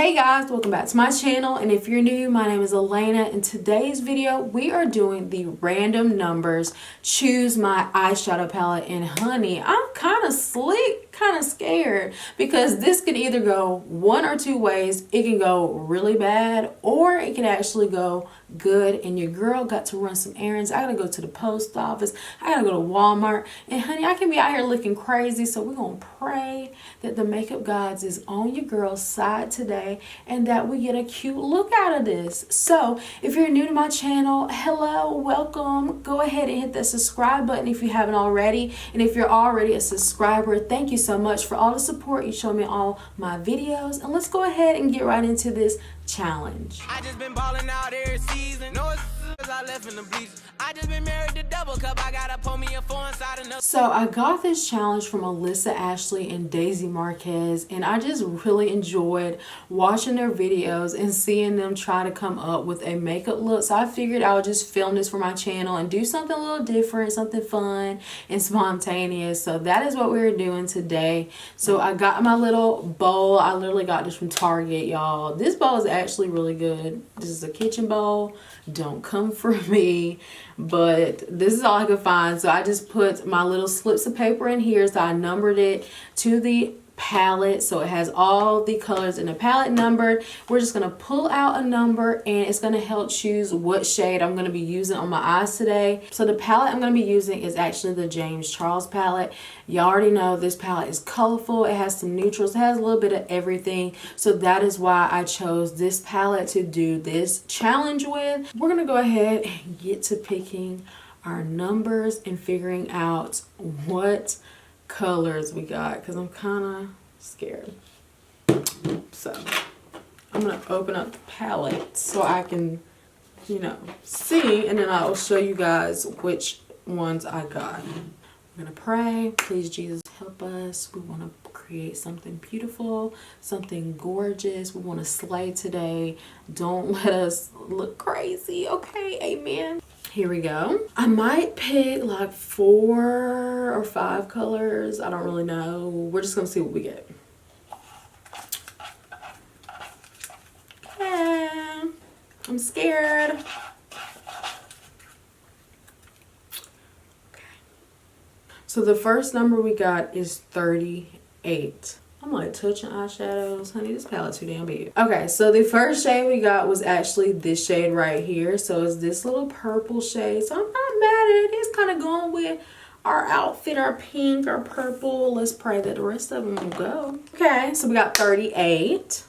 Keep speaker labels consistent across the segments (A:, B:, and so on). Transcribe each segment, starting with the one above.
A: Hey guys, welcome back to my channel, and if you're new, my name is Elena. In today's video we are doing the random numbers choose my eyeshadow palette. And honey, I'm kind of slick, kind of scared, because this can either go one or two ways. It can go really bad or it can actually go good, and your girl got to run some errands. I gotta go to the post office, I gotta go to Walmart, and honey, I can be out here looking crazy. So we're gonna pray that the makeup gods is on your girl's side today and that we get a cute look out of this. So if you're new to my channel, hello, welcome. Go ahead and hit that subscribe button if you haven't already, and if you're already a subscriber, thank you so much for all the support you show me on all my videos. And let's go ahead and get right into this challenge.
B: I just been balling out every season. No excuses, I left in the bleachers. I just been married to double cup. I gotta pull me a four inside another.
A: So I got this challenge from Alyssa Ashley and Daisy Marquez, and I just really enjoyed watching their videos and seeing them try to come up with a makeup look. So I figured I would just film this for my channel and do something a little different, something fun and spontaneous. So that is what we're doing today. So I got my little bowl. I literally got this from Target, y'all. This bowl is actually really good. This is a kitchen bowl. Don't come for me, but this is all I could find. So I just put my little slips of paper in here. So I numbered it to the palette, so it has all the colors in the palette numbered. We're just going to pull out a number and it's going to help choose what shade I'm going to be using on my eyes today. So the palette I'm going to be using is actually the James Charles palette. You already know this palette is colorful. It has some neutrals. It has a little bit of everything. So that is why I chose this palette to do this challenge with. We're going to go ahead and get to picking our numbers and figuring out what colors we got, because I'm kind of scared. So I'm going to open up the palette so I can, see, and then I'll show you guys which ones I got. I'm going to pray. Please, Jesus, help us. We want to create something beautiful, something gorgeous. We want to slay today. Don't let us look crazy. Okay, amen. Here we go. I might pick like 4 or 5 colors. I don't really know. We're just gonna see what we get. Okay. I'm scared. Okay. So the first number we got is 38. I'm like touching eyeshadows. Honey, this palette's too damn big. Okay, so the first shade we got was actually this shade right here. So it's this little purple shade. So I'm not mad at it. It's kind of going with our outfit, our pink, our purple. Let's pray that the rest of them will go. Okay, so we got 38.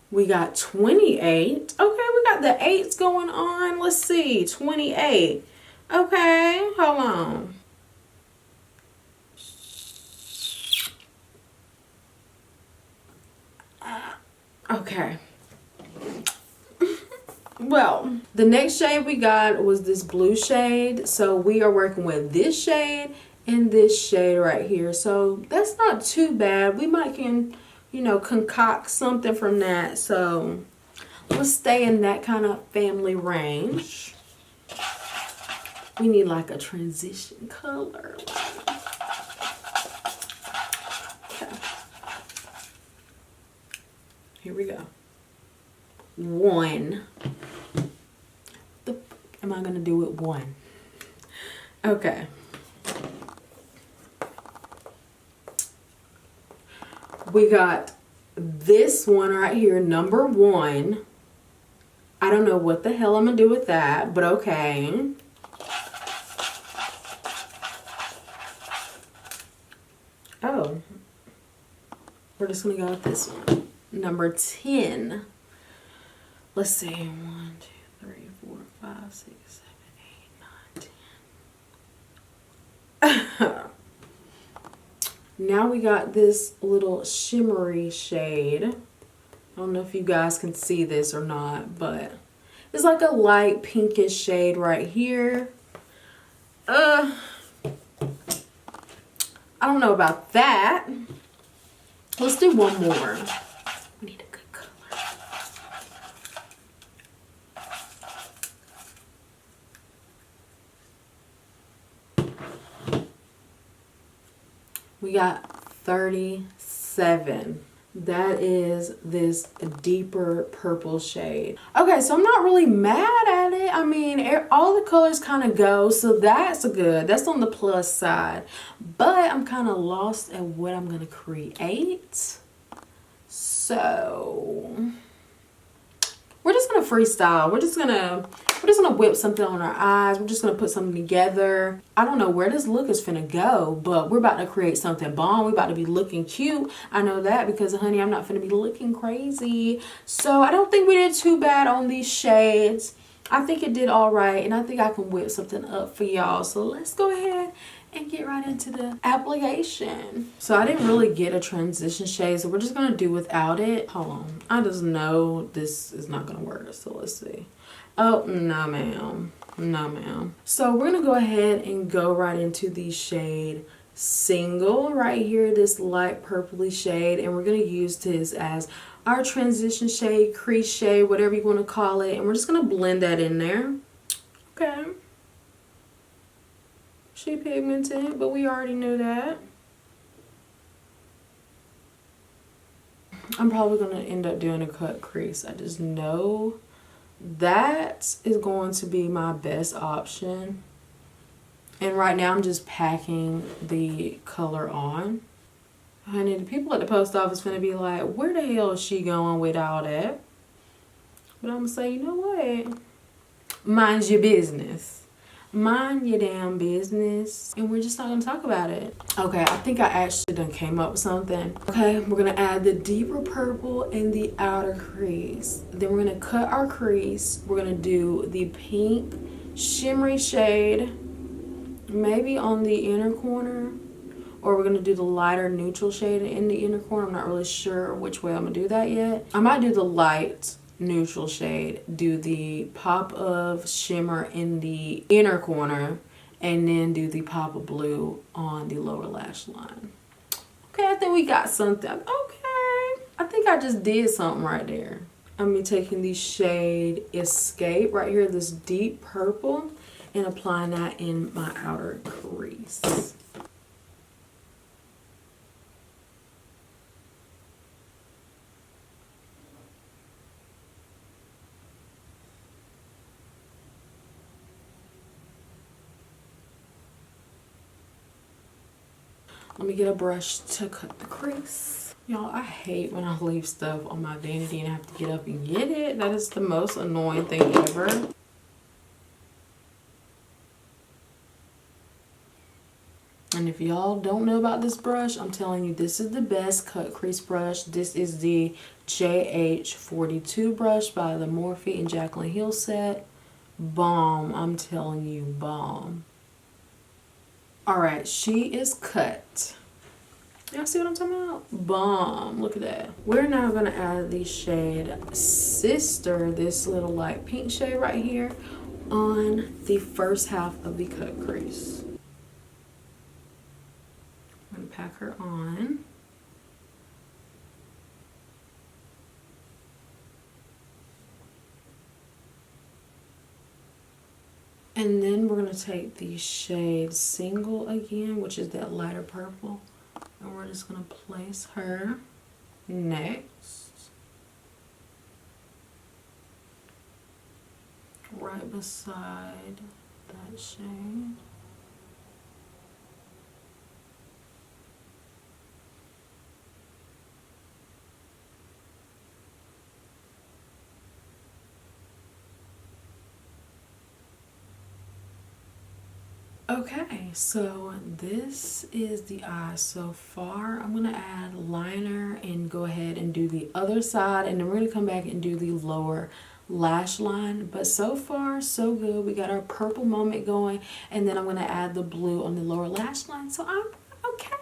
A: We got 28. Okay, we got the 8s going on. Let's see, 28. Okay, hold on. Okay. Well, the next shade we got was this blue shade. So we are working with this shade and this shade right here. So that's not too bad. We might can, concoct something from that. So let's stay in that kind of family range. We need like a transition color. Okay. Here we go. 1. Am I gonna do it 1? Okay. We got this one right here, number 1. I don't know what the hell I'm gonna do with that, but okay. Oh, we're just gonna go with this one, number 10. Let's see, 1, 2, 3, 4, 5, 6, 7, 8, 9, 10. Now we got this little shimmery shade. I don't know if you guys can see this or not, but it's like a light pinkish shade right here. I don't know about that. Let's do one more. We need a good color. We got 37. That is this deeper purple shade. Okay, so I'm not really mad at it. I mean, all the colors kind of go, so that's good. That's on the plus side. But I'm kind of lost at what I'm going to create. So we're just gonna freestyle. We're just gonna whip something on our eyes. We're just gonna put something together. I don't know where this look is finna go, but we're about to create something bomb. We're about to be looking cute. I know that because, honey, I'm not finna be looking crazy. So I don't think we did too bad on these shades. I think it did all right, and I think I can whip something up for y'all. So let's go ahead and get right into the application. So I didn't really get a transition shade, so we're just gonna do without it. Hold on, I just know this is not gonna work, so let's see. Oh, no ma'am, no ma'am. So we're gonna go ahead and go right into the shade Single right here, this light purpley shade, and we're gonna use this as our transition shade, crease shade, whatever you want to call it, and we're just gonna blend that in there. Okay. She pigmented, but we already knew that. I'm probably going to end up doing a cut crease. I just know that is going to be my best option. And right now I'm just packing the color on. Honey, the people at the post office finna be like, where the hell is she going with all that? But I'm going to say, you know what? Mind your business. Mind your damn business, and we're just not gonna talk about it. Okay, I think I actually done came up with something. Okay, we're gonna add the deeper purple in the outer crease. Then we're gonna cut our crease. We're gonna do the pink shimmery shade, maybe on the inner corner, or we're gonna do the lighter neutral shade in the inner corner. I'm not really sure which way I'm gonna do that yet. I might do the light neutral shade, do the pop of shimmer in the inner corner, and then do the pop of blue on the lower lash line. Okay, I think we got something. Okay, I think I just did something right there. I'm gonna be taking the shade Escape right here, this deep purple, and applying that in my outer crease. Let me get a brush to cut the crease. Y'all, I hate when I leave stuff on my vanity and I have to get up and get it. That is the most annoying thing ever. And if y'all don't know about this brush, I'm telling you, this is the best cut crease brush. This is the JH42 brush by the Morphe and Jaclyn Hill set. Bomb, I'm telling you, bomb. Alright, she is cut. Y'all see what I'm talking about? Bomb. Look at that. We're now going to add the shade Sister, this little light pink shade right here, on the first half of the cut crease. I'm going to pack her on. And then we're going to take the shade Single again, which is that lighter purple. And we're just going to place her next. Right beside that shade. Okay, so this is the eye so far. I'm going to add liner and go ahead and do the other side, and then we're going to come back and do the lower lash line. But so far, so good. We got our purple moment going, and then I'm going to add the blue on the lower lash line. So I'm okay.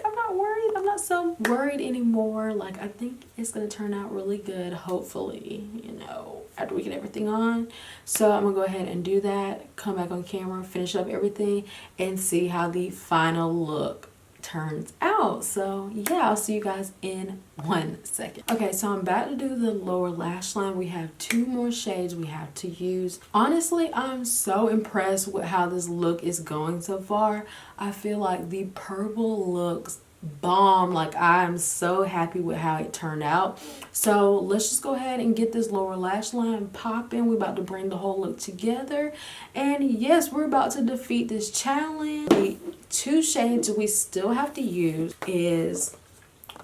A: I'm not worried. I'm not so worried anymore. Like, I think it's going to turn out really good, hopefully, you know, after we get everything on. So I'm going to go ahead and do that, come back on camera, finish up everything, and see how the final look turns turns out. So yeah, I'll see you guys in 1 second. Okay, so I'm about to do the lower lash line. We have 2 more shades we have to use. Honestly, I'm so impressed with how this look is going so far. I feel like the purple looks bomb. Like, I'm so happy with how it turned out. So let's just go ahead and get this lower lash line popping. We're about to bring the whole look together, and yes, we're about to defeat this challenge. The 2 shades we still have to use is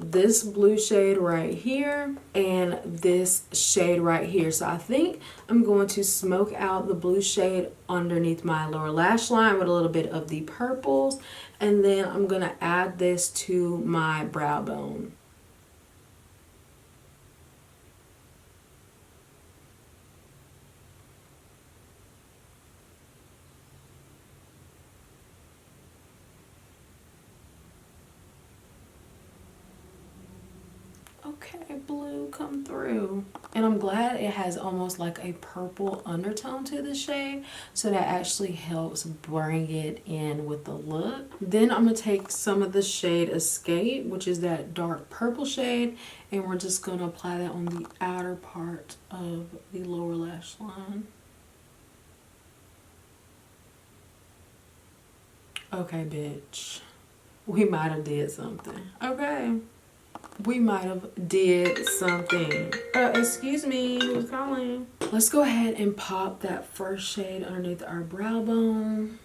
A: this blue shade right here and this shade right here. So I think I'm going to smoke out the blue shade underneath my lower lash line with a little bit of the purples, and then I'm going to add this to my brow bone. Okay, blue, come through. And I'm glad it has almost like a purple undertone to the shade, so that actually helps bring it in with the look. Then I'm gonna take some of the shade Escape, which is that dark purple shade, and we're just gonna apply that on the outer part of the lower lash line. Okay, bitch, we might have did something. Okay, we might have did something. Excuse me, who's calling? Let's go ahead and pop that first shade underneath our brow bone.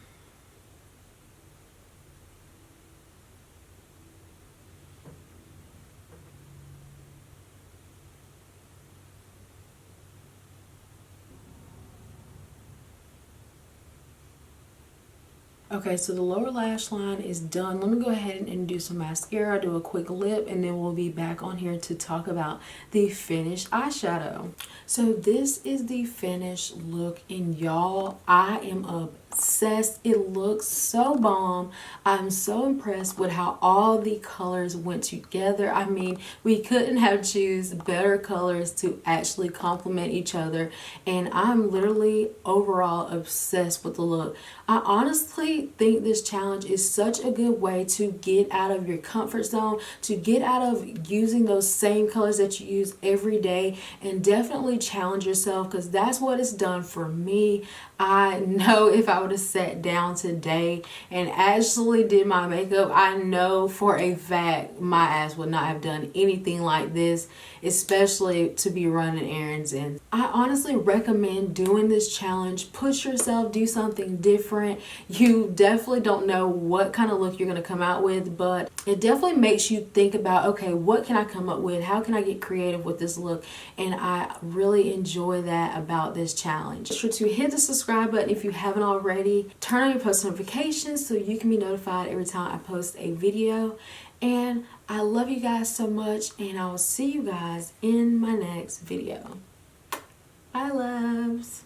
A: Okay, so the lower lash line is done. Let me go ahead and do some mascara, do a quick lip, and then we'll be back on here to talk about the finished eyeshadow. So this is the finished look, and y'all, I am obsessed. It looks so bomb. I'm so impressed with how all the colors went together. I mean, we couldn't have choose better colors to actually complement each other, and I'm literally overall obsessed with the look. I honestly think this challenge is such a good way to get out of your comfort zone, to get out of using those same colors that you use every day, and definitely challenge yourself, because that's what it's done for me. I know if I would have sat down today and actually did my makeup, I know for a fact my ass would not have done anything like this, especially to be running errands. And I honestly recommend doing this challenge. Push yourself, do something different. You definitely don't know what kind of look you're going to come out with, but it definitely makes you think about, okay, what can I come up with? How can I get creative with this look? And I really enjoy that about this challenge. Be sure to hit the subscribe button if you haven't already. Turn on your post notifications so you can be notified every time I post a video. And I love you guys so much, and I will see you guys in my next video. Bye, loves.